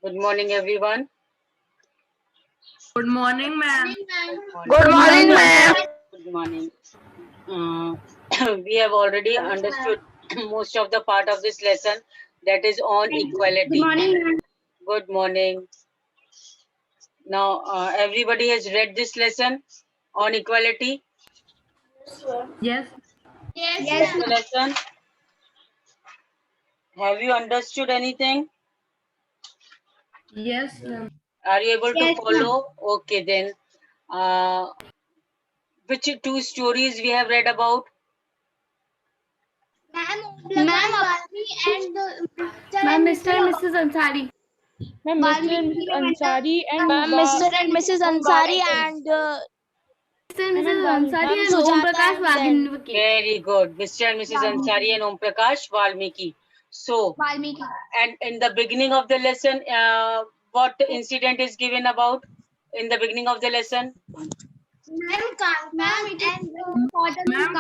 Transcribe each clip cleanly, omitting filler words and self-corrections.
Good morning, everyone. Good morning, ma'am. Good morning, ma'am. Good morning. We have already understood most of the part of this lesson, that is on equality. Good morning, ma'am. Good morning. Now, everybody has read this lesson on equality. Yes. Yes, The lesson. Have you understood anything? Yes, ma'am. Are you able to Yes, follow? Okay, then. Which two stories we have read about? ma'am, and Mr. and Mrs. Ansari. Ma'am, Mr. and Mrs. Ansari and Mr. and Mrs. Ansari and Mr. and Mrs. Valmiki. Ansari and Om Sujata Prakash and then Valmiki. Very good. Mr. and Mrs. Ansari and Om Prakash Valmiki. So, Valmiki. and in the beginning of the lesson, what incident is given about in the beginning of the lesson? Ma'am, it is important in Ma'am,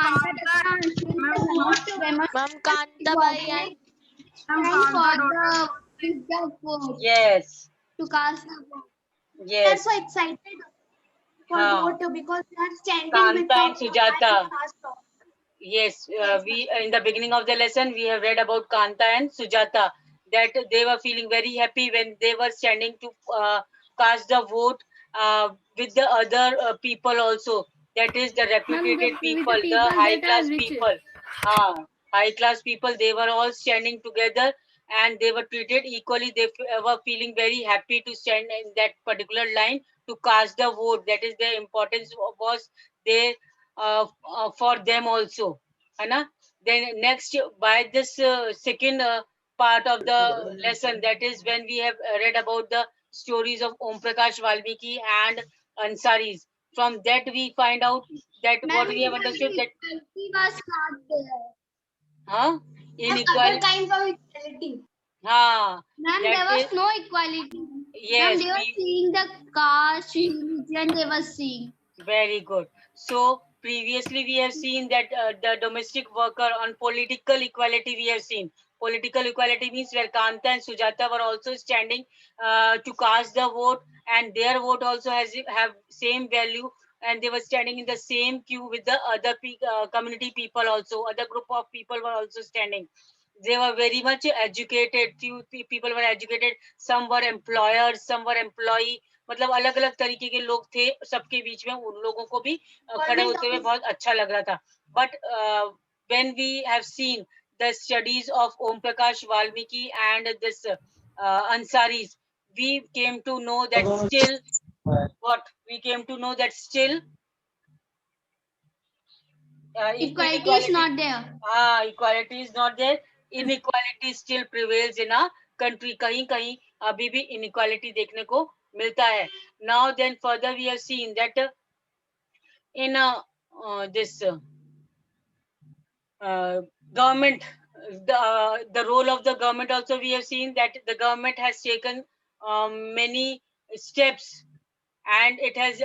Ma'am Kantabai and Yes, to cast the vote. yes. So excited for Haan. vote because they are standing Kanta and Sujata. Yes, we in the beginning of the lesson we have read about Kanta and Sujata, that they were feeling very happy when they were standing to cast the vote with the other people also. That is the reputed people, the high class people. High class people. They were all standing together and they were treated equally. They were feeling very happy to stand in that particular line to cast the vote. That is the importance was there for them also, है ना? Then next, by this second part of the lesson, that is when we have read about the stories of Om Prakash Valmiki and Ansaris. From that we find out that what we have understood that was not there. inequality. Kinds of equality. Ma'am, There was no equality. yes, They were seeing the caste, religion, they were seeing. Very good. So previously we have seen that the domestic worker on political equality we have seen. Political equality means where Kanta and Sujata were also standing to cast the vote, and their vote also have same value, and they were standing in the same queue with the other community people also. Other group of people were also standing. They were very much educated. Few people were educated. Some were employers, some were employee. मतलब अलग अलग तरीके के लोग थे, सबके बीच में उन लोगों को भी खड़े होते हुए बहुत अच्छा लग रहा था. But when we have seen the studies of Om Prakash Valmiki and this Ansaris, we came to know that still Equality is not there. Equality is not there. Inequality still prevails in our country. कहीं कहीं अभी भी inequality देखने को मिलता है. Now then further we have seen that in this government, the role of the government also we have seen that the government has taken many steps, and it has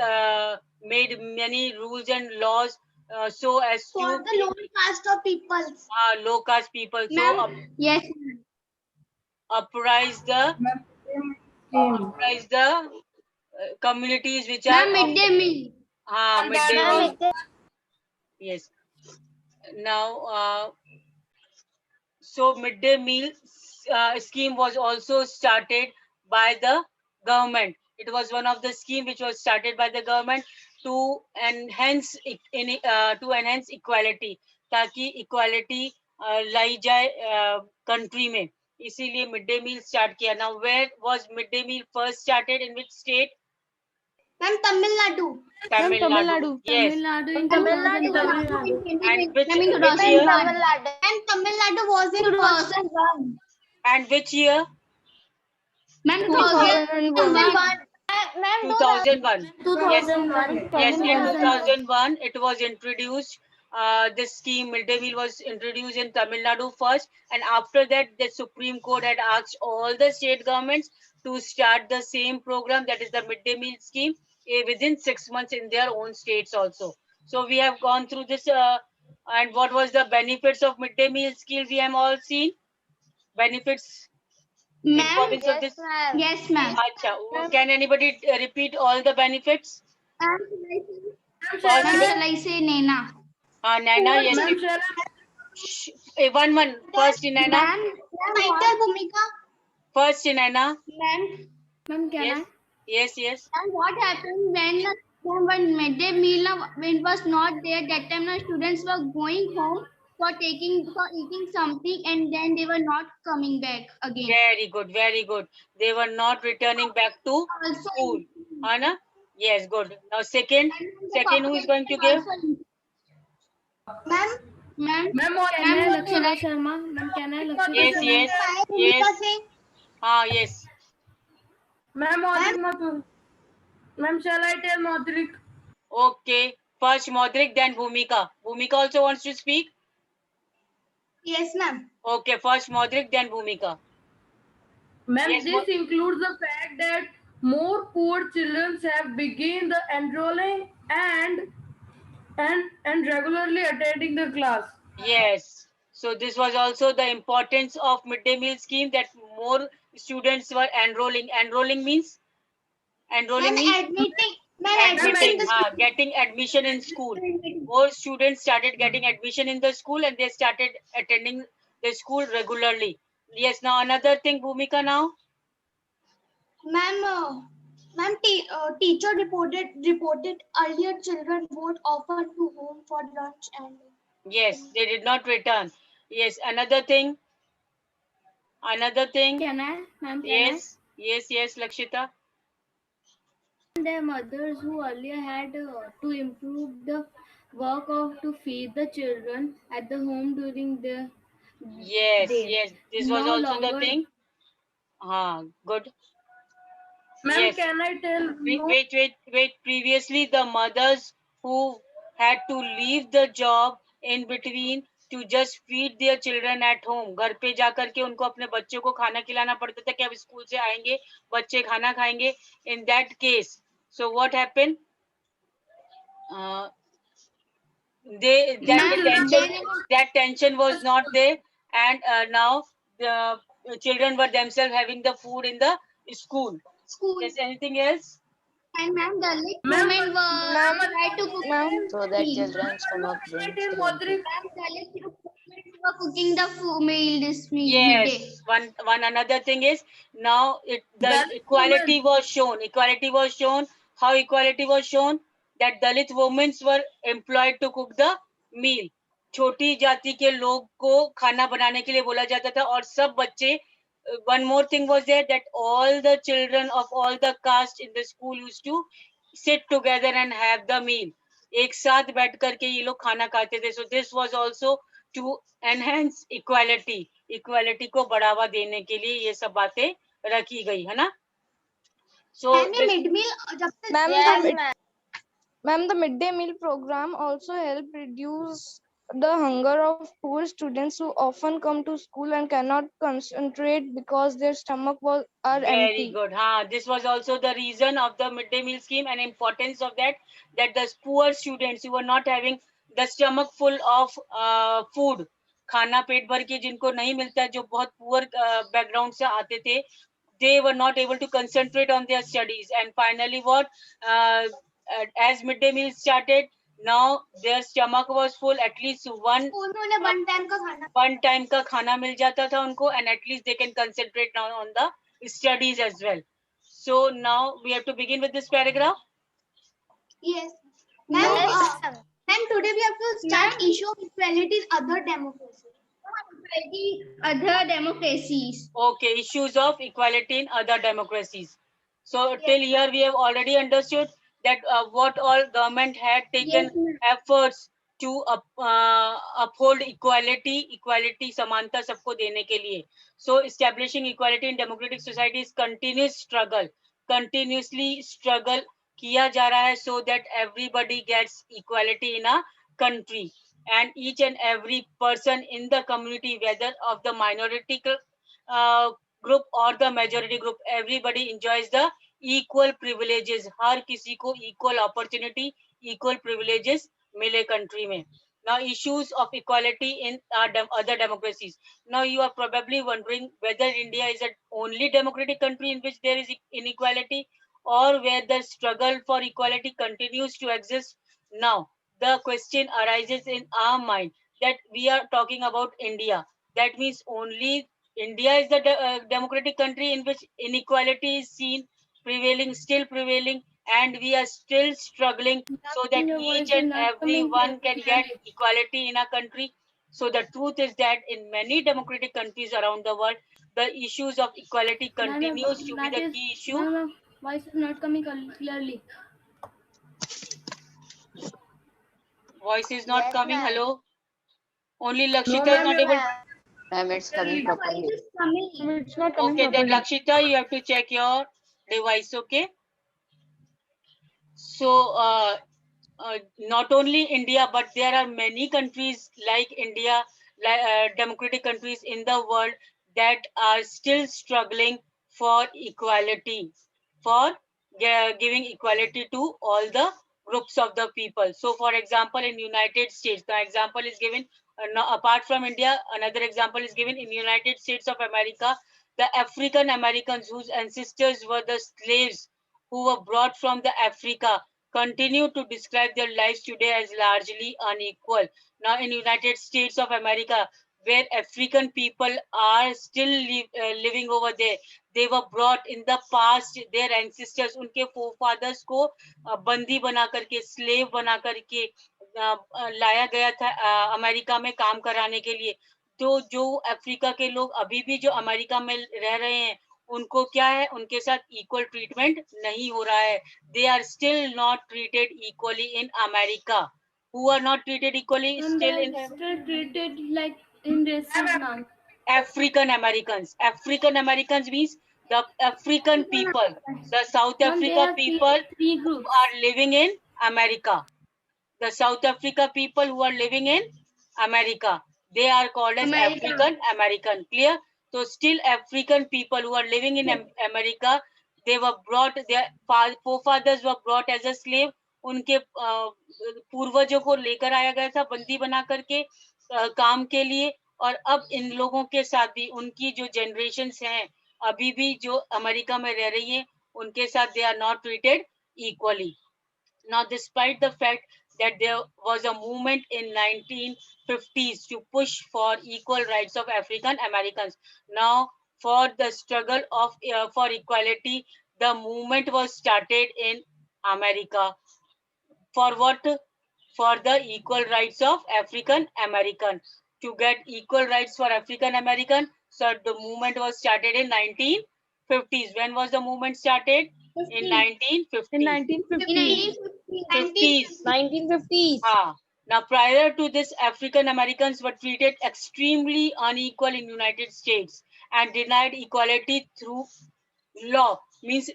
made many rules and laws so as For to the low caste of people. low caste people, so Yes. uprise the communities which are Midday meal. midday meal. Yes. Now so midday meal scheme was also started by the government. It was one of the scheme which was started by the government to enhance to enhance equality, ताकि equality लाई जाए country में. इसीलिए midday meal start किया. Now where was midday meal first started, in which state? Tamil Nadu. Tamil Nadu. Yes. In Tamil Nadu. And which year? And Tamil Nadu was in 2001. And which year? Ma'am, 2001. 2001. Yes, in 2001 it was introduced. This scheme midday meal was introduced in Tamil Nadu first, and after that the Supreme Court had asked all the state governments to start the same program, that is the midday meal scheme, within 6 months in their own states also. So we have gone through this, and what was the benefits of midday meal scheme we have all seen? Benefits. Importance of this. Yes, ma'am. Acha, can anybody repeat all the benefits? First, Shall I say Nena? Naina, yes. Ma'am, shall I? One. First, Naina. Ma'am, Title Bhumika. First, Naina. Ma'am, Yes. And what happened when midday meal when it was not there? That time the students were going home for eating something, and then they were not coming back again. Very good. They were not returning back to Also, school. Anna? Yes, good. Now, second, who is going to give? Ma'am, Ma'am, can I Lakshya Sharma? Ma'am, can I Yes. Yes. Ma'am, Maudrik Mathur. Ma'am, shall I tell Maudrik? Okay. First, Modric, then Bhumika. Bhumika also wants to speak? Yes, ma'am. Okay, first Modric, then Bhumika. Ma'am, Yes, this includes the fact that more poor children have begun the enrolling and regularly attending the class. Yes. So this was also the importance of midday meal scheme, that more students were enrolling. Enrolling means? Admitting Getting admission in school. More students started getting admission in the school, and they started attending the school regularly. Yes, now another thing, Bhumika, now. Ma'am, teacher reported earlier children would offer to home for lunch and. Yes, they did not return. Yes, another thing. Can I, ma'am? Yes, Lakshita. Their mothers who earlier had to improve the work of to feed the children at the home during the Yes. This was no also the longer. thing. Good. Ma'am, Yes. can I tell? Wait. Previously, the mothers who had to leave the job in between to just feed their children at home. घर पे जा करके उनको अपने बच्चों को खाना खिलाना पड़ता था कि अब स्कूल से आएंगे, बच्चे खाना खाएंगे. In that case, so what happened? That tension was not there, and now the children were themselves having the food in the school. Is anything else? And ma'am, the Dalit women were tried to cook. So that children's stomach brings to Maudrik. Dalit women were cooking the meal this midday. Yes. One another thing is, now the Dalit equality was shown. How equality was shown? That Dalit women were employed to cook the meal. छोटी जाति के लोग को खाना बनाने के लिए बोला जाता था, और सब बच्चे. One more thing was there, that all the children of all the caste in the school used to sit together and have the meal. एक साथ बैठ करके ये लोग खाना खाते थे. So this was also to enhance equality को बढ़ावा देने के लिए ये सब बातें रखी गई है ना. So Ma'am, the midday meal program also helped reduce the hunger of poor students who often come to school and cannot concentrate because their stomach are very empty. good. This was also the reason of the midday meal scheme and importance of that the poor students who were not having the stomach full of food, खाना पेट भर के जिनको नहीं मिलता, जो बहुत poor background से आते थे, they were not able to concentrate on their studies. And finally what, as midday meal started, now their stomach was full, at least one time का खाना मिल जाता था उनको, and at least they can concentrate now on the studies as well. So now we have to begin with this paragraph. Yes. Ma'am, today we have to start issue of equality in other democracies. Okay, issues of equality in other democracies. So till here we have already understood that what all government had taken efforts to uphold equality समानता सबको देने के लिए. So establishing equality in democratic society is continuously struggle किया जा रहा है, so that everybody gets equality in a country, and each and every person in the community, whether of the minority group or the majority group, everybody enjoys the equal privileges. हर किसी को equal opportunity, equal privileges मिले country में. Now, issues of equality in other democracies. Now, you are probably wondering whether India is the only democratic country in which there is inequality, or where the struggle for equality continues to exist. Now, the question arises in our mind that we are talking about India. That means only India is the democratic country in which inequality is seen, prevailing, still prevailing, and we are still struggling so that Your each voice is and not every coming one can get clearly. equality in our country. So the truth is that in many democratic countries around the world, the issues of equality continues to be the key issue. Ma'am, voice is not coming clearly. Voice is not coming. Hello. Only No, Lakshita is ma'am, not your able. Ma'am, it's coming The voice properly. is coming. It's not coming Okay, then properly. Lakshita, you have to check your device. Okay. So not only India, but there are many countries like India, democratic countries in the world that are still struggling for equality, for giving equality to all the groups of the people. So, for example, in United States, the example is given. Apart from India, another example is given in United States of America. The African Americans whose ancestors were the slaves who were brought from the Africa continue to describe their lives today as largely unequal. Now, in United States of America, where African people are still living over there, they were brought in the past, their ancestors, उनके forefathers को बंदी बना करके, slave बना करके लाया गया था अमेरिका में काम कराने के लिए. तो जो अफ्रीका के लोग अभी भी जो अमेरिका में रह रहे हैं, उनको क्या है, उनके साथ इक्वल ट्रीटमेंट नहीं हो रहा है. They are still not treated equally in America. Who are not treated equally still in still treated like in racism. African Americans. African Americans means the African people, the South Africa people three who groups. are living in America. The South Africa people who are living in America, they are called as America. African American. Clear? So still African people who are living in America, they were brought, their forefathers were brought as a slave. उनके पूर्वजों को लेकर आया गया था बंदी बना करके काम के लिए. और अब इन लोगों के साथ भी उनकी जो जनरेशन्स हैं अभी भी जो अमेरिका में रह रही हैं, उनके साथ they are not treated equally. Now, despite the fact that there was a movement in 1950s to push for equal rights of African Americans, now for the struggle of for equality, the movement was started in America. For what? For the equal rights of African American. To get equal rights for African American, so the movement was started in 1950s. When was the movement started? In 1950s. In In 1950s. 1950s. 1950s. Now, prior to this, African Americans were treated extremely unequal in United States and denied equality through law. Means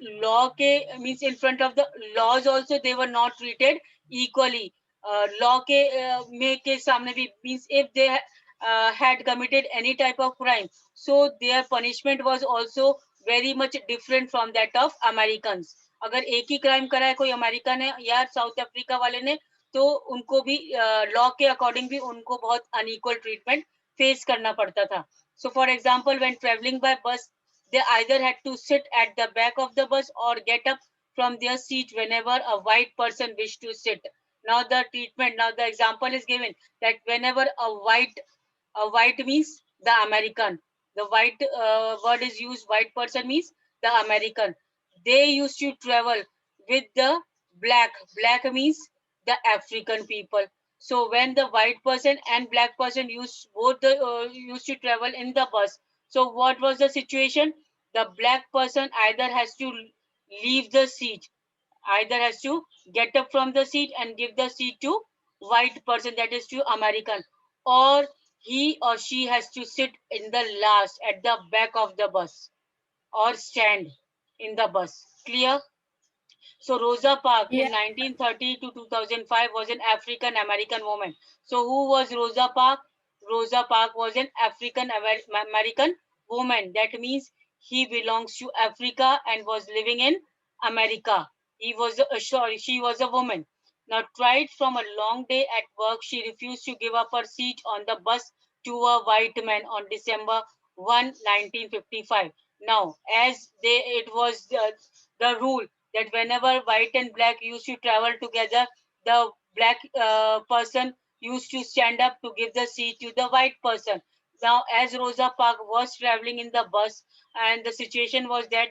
means in front of the laws also they were not treated equally. Law के सामने भी means if they had committed any type of crime, so their punishment was also very much different from that of Americans. अगर एक ही crime करा है कोई America ने या साउथ अफ्रीका वाले ने, तो उनको भी लॉ के अकॉर्डिंग भी उनको बहुत अनइक्वल ट्रीटमेंट फेस करना पड़ता था. So for example, when traveling by bus, they either had to sit at the back of the bus or get up from their seat whenever a white person wished to sit. Now the treatment, now the example is given that whenever a white means the American, the white word is used, white person means the American. They used to travel with the black means the African people. So when the white person and black person used to travel in the bus, so what was the situation? The black person either has to leave the seat, either has to get up from the seat and give the seat to white person, that is to American, or he or she has to sit in the last at the back of the bus or stand in the bus. Clear? So Rosa Parks in 1930 to 2005 was an African American woman. So who was Rosa Parks? Rosa Parks was an African American woman. That means he belongs to Africa and was living in America. She was a woman. Now, tired from a long day at work, she refused to give up her seat on the bus to a white man on December 1, 1955. Now, as it was the rule that whenever white and black used to travel together, the black person used to stand up to give the seat to the white person. Now, as Rosa Parks was traveling in the bus, and the situation was that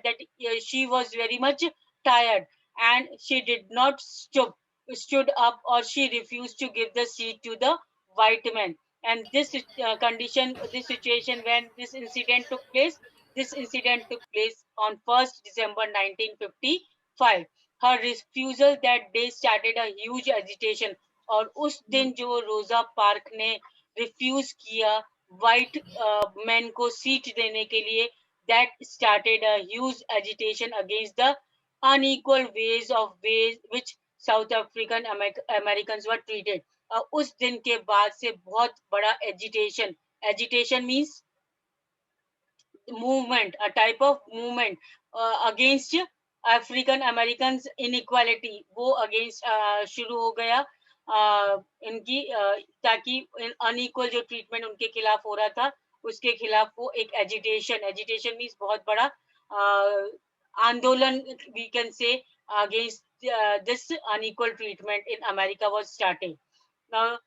she was very much tired, and she did not stood up, or she refused to give the seat to the white man. And this situation, when this incident took place on 1st December 1955. Her refusal that day started a huge agitation, और उस दिन जो रोजा park ने refuse किया white man को seat देने के लिए, that started a huge agitation against the unequal ways which South African Americans were treated. उस दिन के बाद से बहुत बड़ा agitation means movement, a type of movement against African American inequality, वो अगेंस्ट शुरू हो गया इनकी ताकि अनइक्वल जो ट्रीटमेंट उनके खिलाफ हो रहा था उसके खिलाफ वो एक एजिटेशन मीन्स बहुत बड़ा आंदोलन we can say against this unequal treatment in America was started. Now,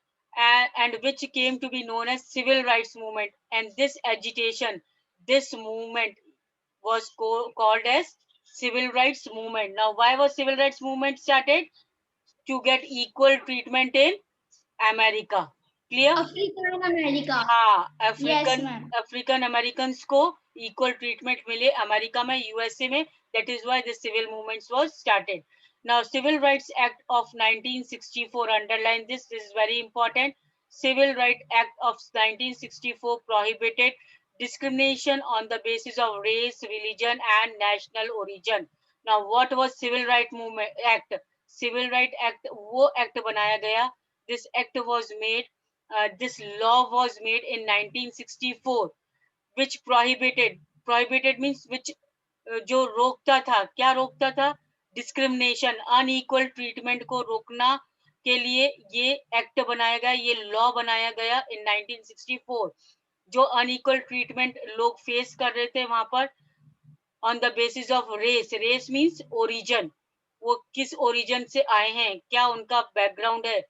and which came to be known as civil rights movement. And this movement was called as civil rights movement. Now, why was civil rights movement started? To get equal treatment in America. Clear? Africa and America. हाँ, Yes, ma'am. African American को equal treatment मिले America में, USA में. That is why the civil movements was started. Now, Civil Rights Act of 1964, underline this is very important. Civil Rights Act of 1964 prohibited discrimination on the basis of race, religion, and national origin. Now, what was Civil Rights Movement Act? Civil Rights Act वो act बनाया गया. This act was made. This law was made in 1964, which prohibited means which जो रोकता था, क्या रोकता था? Discrimination, unequal treatment को रोकना के लिए ये एक्ट बनाया गया, ये लॉ बनाया गया इन 1964. जो अनइक्वल ट्रीटमेंट लोग फेस कर रहे थे वहां पर on the basis of race means origin, वो किस ओरिजिन से आए हैं, क्या उनका बैकग्राउंड है,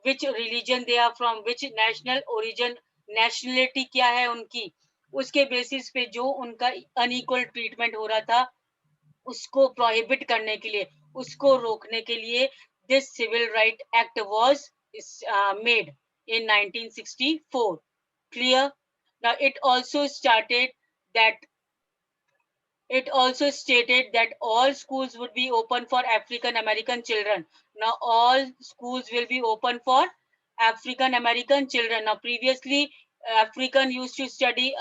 which religion they are from, which national origin, nationality क्या है उनकी, उसके बेसिस पे जो उनका अनइक्वल ट्रीटमेंट हो रहा था उसको प्रोहिबिट करने के लिए, उसको रोकने के लिए this civil right act was made in 1964. Clear? Now it also stated that all schools would be open for African American children. Now all schools will be open for African American children. Now previously African used to study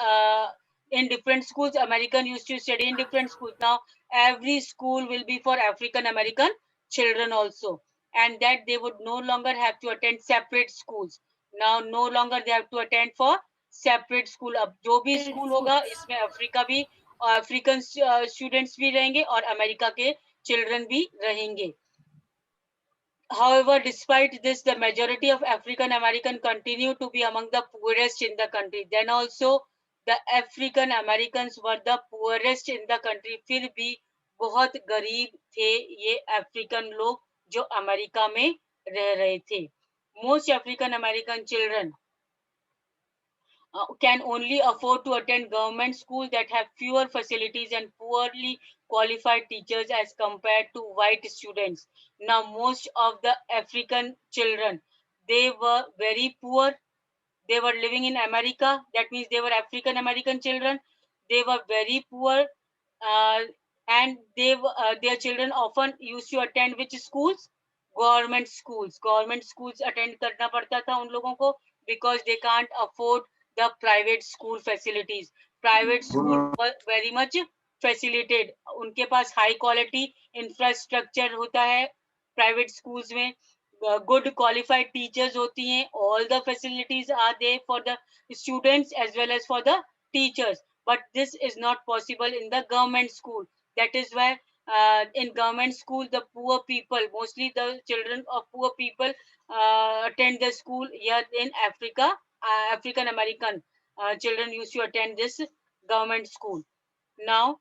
in different schools, American used to study in different schools. Now every school will be for African American children also, and that they would no longer have to attend separate schools. Now no longer they have to attend for separate school. अब जो भी school होगा इसमें Africa भी African students भी रहेंगे और America के चिल्ड्रन भी रहेंगे. However, despite this, the majority of African American continue to be among the poorest in the country. Then also, the African Americans were the poorest in the country. फिर भी बहुत गरीब थे ये अफ्रीकन लोग जो अमेरिका में रह रहे थे. Most African American children can only afford to attend government schools that have fewer facilities and poorly qualified teachers as compared to white students. Now, most of the African children, they were very poor. They were living in America. That means they were African American children. They were very poor, and their children often used to attend which schools? Government schools. Government schools attend करना पड़ता था उन लोगों को because they can't afford the private school facilities. Private school were very much facilitated. उनके पास high quality infrastructure होता है private schools में. Good qualified teachers होती हैं. All the facilities are there for the students as well as for the teachers. But this is not possible in the government school. That is why in government school, the poor people, mostly the children of poor people, attend the school here in Africa. African American children used to attend this government school. Now,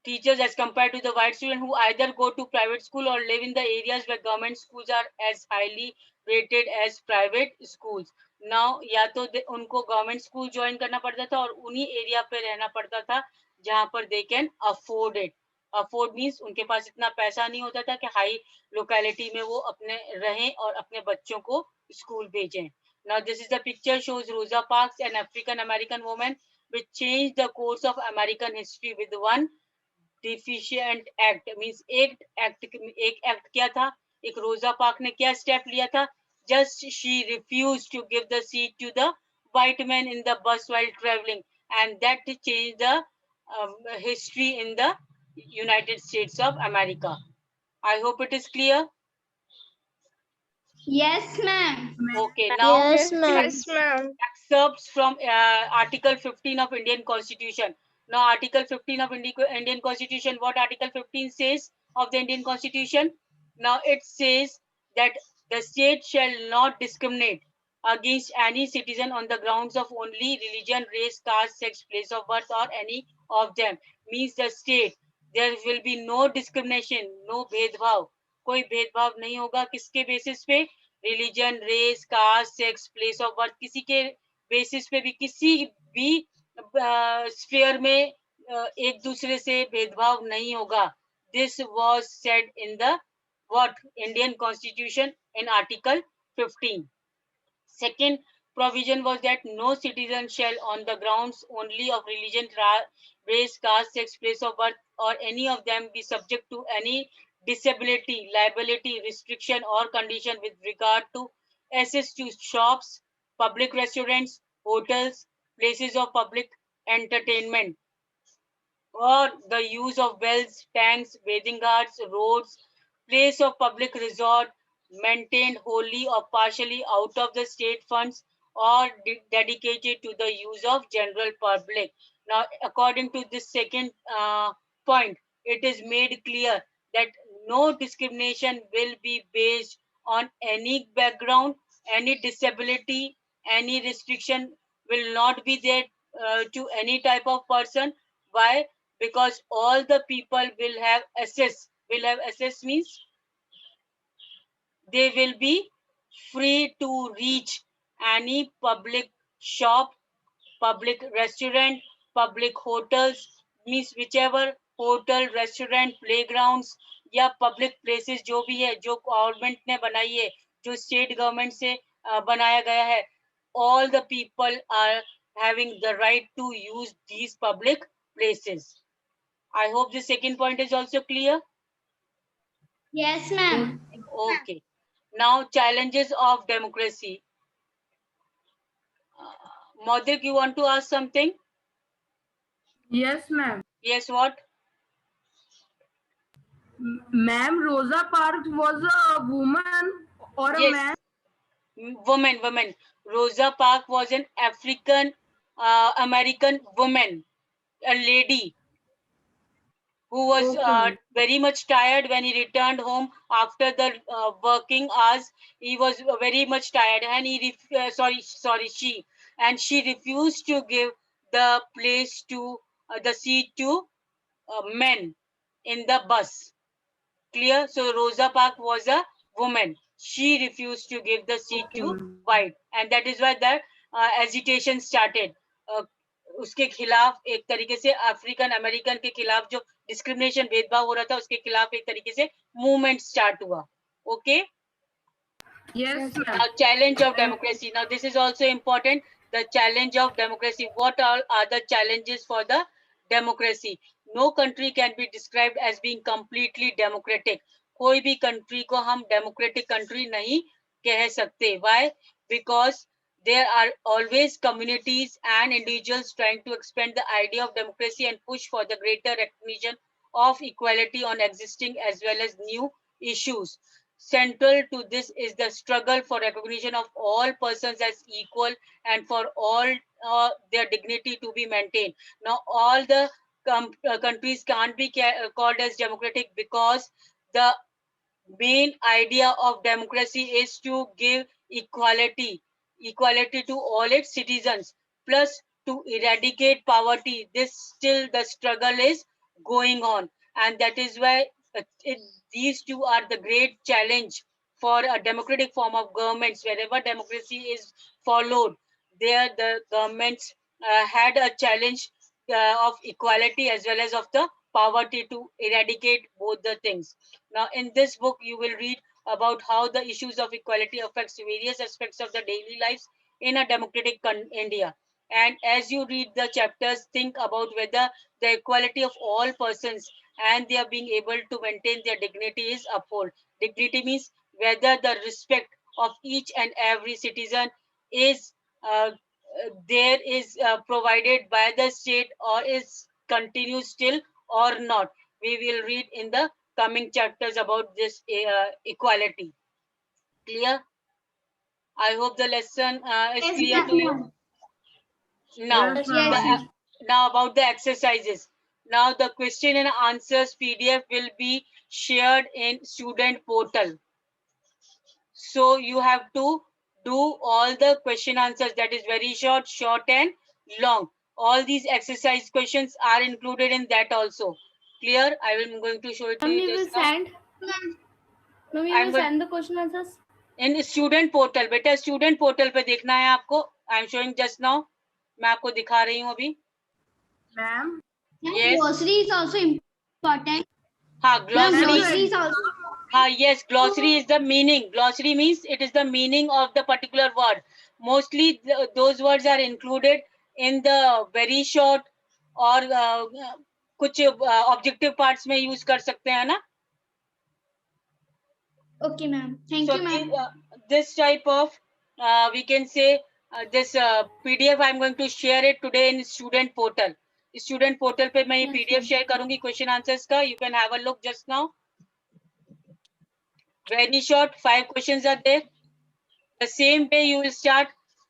teachers, as compared to the white student who either go to private school or live in the areas where government schools are as highly rated as private schools. Now, या तो उनको government school join करना पड़ता था और उन्हीं area पे रहना पड़ता था जहाँ पर they can afford it. Afford means उनके पास इतना पैसा नहीं होता था कि high locality में वो अपने रहें और अपने बच्चों को school भेजें. Now, this is the picture shows Rosa Parks, an African American woman, which changed the course of American history with one deficient act means एक एक्ट क्या था, एक रोजा पार्क ने क्या स्टेप लिया था, just she refuse to give the seat to the white man in the bus while traveling, and that changed the history in the United States of America. I hope it is clear. Yes, ma'am. Okay, now Yes, ma'am. Yes, ma'am. excerpts from Article 15 of Indian Constitution. Now, Article 15 of Indian Constitution, what Article 15 says of the Indian Constitution? Now, it says that the state shall not discriminate against any citizen on the grounds of only religion, race, caste, sex, place of birth, or any of them. Means the state, there will be no discrimination, no भेदभाव, कोई भेदभाव नहीं होगा, किसके basis पे, religion, race, caste, sex, place of birth, किसी के basis पे भी, किसी भी स्फीयर में एक दूसरे से भेदभाव नहीं होगा. This was said in the what Indian Constitution in Article 15. Second provision was that no citizen shall, on the grounds only of religion, race, caste, sex, place of birth, or any of them, be subject to any disability, liability, restriction, or condition with regard to access to shops, public restaurants, hotels, places of public entertainment, or the use of wells, tanks, bathing ghats, roads, place of public resort maintained wholly or partially out of the state funds or dedicated to the use of general public. Now, according to this second point, it is made clear that no discrimination will be based on any background, any disability, any restriction will not be there to any type of person. Why? Because all the people will have access. Will have access means they will be free to reach any public shop, public restaurant, public hotels, means whichever hotel, restaurant, playgrounds या public places जो भी है, जो government ने बनाई है, जो state government से बनाया गया है, all the people are having the right to use these public places. I hope the second point is also clear. Yes, ma'am. Okay. Now, challenges of democracy. Maudik, you want to ask something? Yes, ma'am. Yes, what? Ma'am, Rosa Parks was a woman or a Yes. man? Woman. Rosa Parks was an African American woman, a lady who was Okay. very much tired when he returned home after the working hours. He was very much tired, and she refused to give the place to the seat to men in the bus. Clear? So Rosa Parks was a woman. She refused to give the seat Okay, to ma'am. white, and that is why the agitation started. उसके खिलाफ एक तरीके से African American के खिलाफ जो discrimination भेदभाव हो रहा था, उसके खिलाफ एक तरीके से मूवमेंट स्टार्ट हुआ. Okay. Yes, ma'am. Now, challenge of democracy. Now, this is also important. The challenge of democracy. What all are the challenges for the democracy? No country can be described as being completely democratic. कोई भी country को हम democratic country नहीं कह सकते. Why? Because there are always communities and individuals trying to expand the idea of democracy and push for the greater recognition of equality on existing as well as new issues. Central to this is the struggle for recognition of all persons as equal and for all their dignity to be maintained. Now, all the countries can't be called as democratic because the main idea of democracy is to give equality to all its citizens, plus to eradicate poverty. This still the struggle is going on, and that is why these two are the great challenge for a democratic form of governments. Wherever democracy is followed, there the governments had a challenge of equality as well as of the poverty to eradicate both the things. Now, in this book, you will read about how the issues of equality affects various aspects of the daily lives in a democratic India. And as you read the chapters, think about whether the equality of all persons and they are being able to maintain their dignity is upheld. Dignity means whether the respect of each and every citizen is there is provided by the state or is continues still or not. We will read in the coming chapters about this equality. Clear? I hope the lesson is Yes, clear to you. Now, Yes, ma'am. Yes. now about the exercises. Now the question and answers PDF will be shared in student portal. So you have to do all the question answers, that is very short, short and long. All these exercise questions are included in that also. Clear? I am going to show it to Ma'am, you you will just now. send. Ma'am, you I'm will going send the question answers. in student portal. बेटा student portal पे देखना है आपको. I am showing just now. मैं आपको दिखा रही हूँ अभी. Ma'am. Yes. Glossary is also important. हाँ, Ma'am, glossary. glossary is also. Yes, glossary is the meaning. Glossary means it is the meaning of the particular word. Mostly those words are included in the very short or कुछ objective parts में use कर सकते हैं ना. Okay, ma'am. Thank So you, ma'am. this type of we can say this PDF I'm going to share it today in student portal. Student portal पे मैं ये Yes, PDF ma'am. share करूंगी question answers का. You can have a look just now. Very short, 5 questions are there. The same way you will start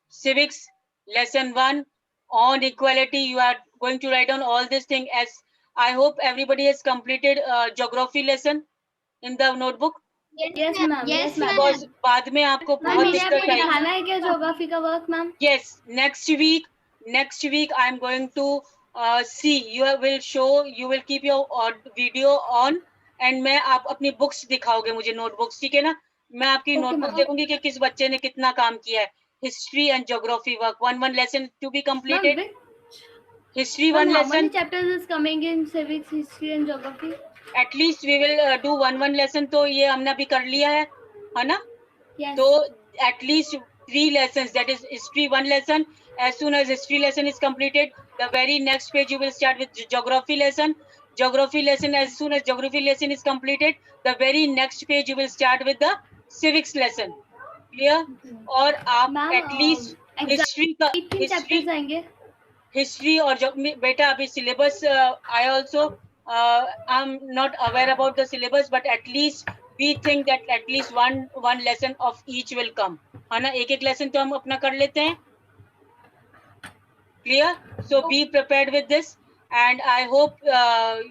civics lesson 1 on equality. You are going to write down all this thing as I hope everybody has completed geography lesson in the notebook. Yes, ma'am. Yes, Yes, ma'am. Because बाद में आपको ma'am बहुत मैंने आपको दिक्कत आएगी. दिखाना है क्या ज्योग्राफी का work ma'am? Yes, next week I'm going to see you will show, you will keep your video on and मैं आप अपनी books दिखाओगे मुझे notebooks, ठीक है ना. मैं आपकी Okay, notebook ma'am. देखूंगी कि किस बच्चे ने कितना काम किया है. History and geography work, one lesson to be Ma'am, completed. History ma'am, one how many lesson. chapters is coming in civics, history and geography? At least we will do one lesson. तो ये हमने अभी कर लिया है ना. Yes. So at least 3 lessons, that is history 1 lesson. As soon as history lesson is completed, the very next page you will start with geography lesson. Geography lesson, as soon as geography lesson is completed, the very next page you will start with the civics lesson. Clear? और आप Ma'am, at least history का कितने chapters आएंगे? history और बेटा अभी syllabus I also I'm not aware about the syllabus, but at least we think that at least one lesson of each will come. है ना, एक lesson तो हम अपना कर लेते हैं. Clear? So be prepared with this, and I hope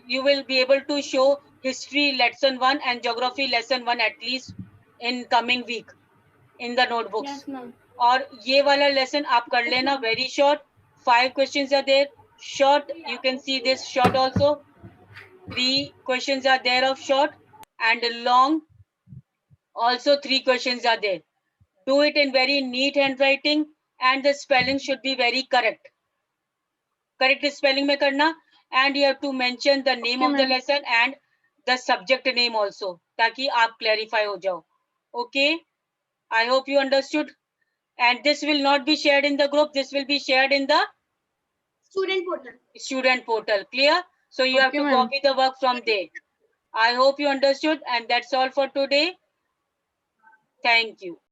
you will be able to show history lesson 1 and geography lesson 1 at least in coming week in the notebooks. Yes, ma'am. और ये वाला lesson आप कर लेना, very short. 5 questions are there. Short, you can see this short also. 3 questions are there of short, and long also 3 questions are there. Do it in very neat handwriting, and the spelling should be very correct. Correct spelling में करना, and you have to mention the name of the lesson and the subject name also, ताकि आप clarify हो जाओ. Okay, I hope you understood. And this will not be shared in the group. This will be shared in the student portal. Clear? So you have to copy the work from there. I hope you understood, and that's all for today. Thank you.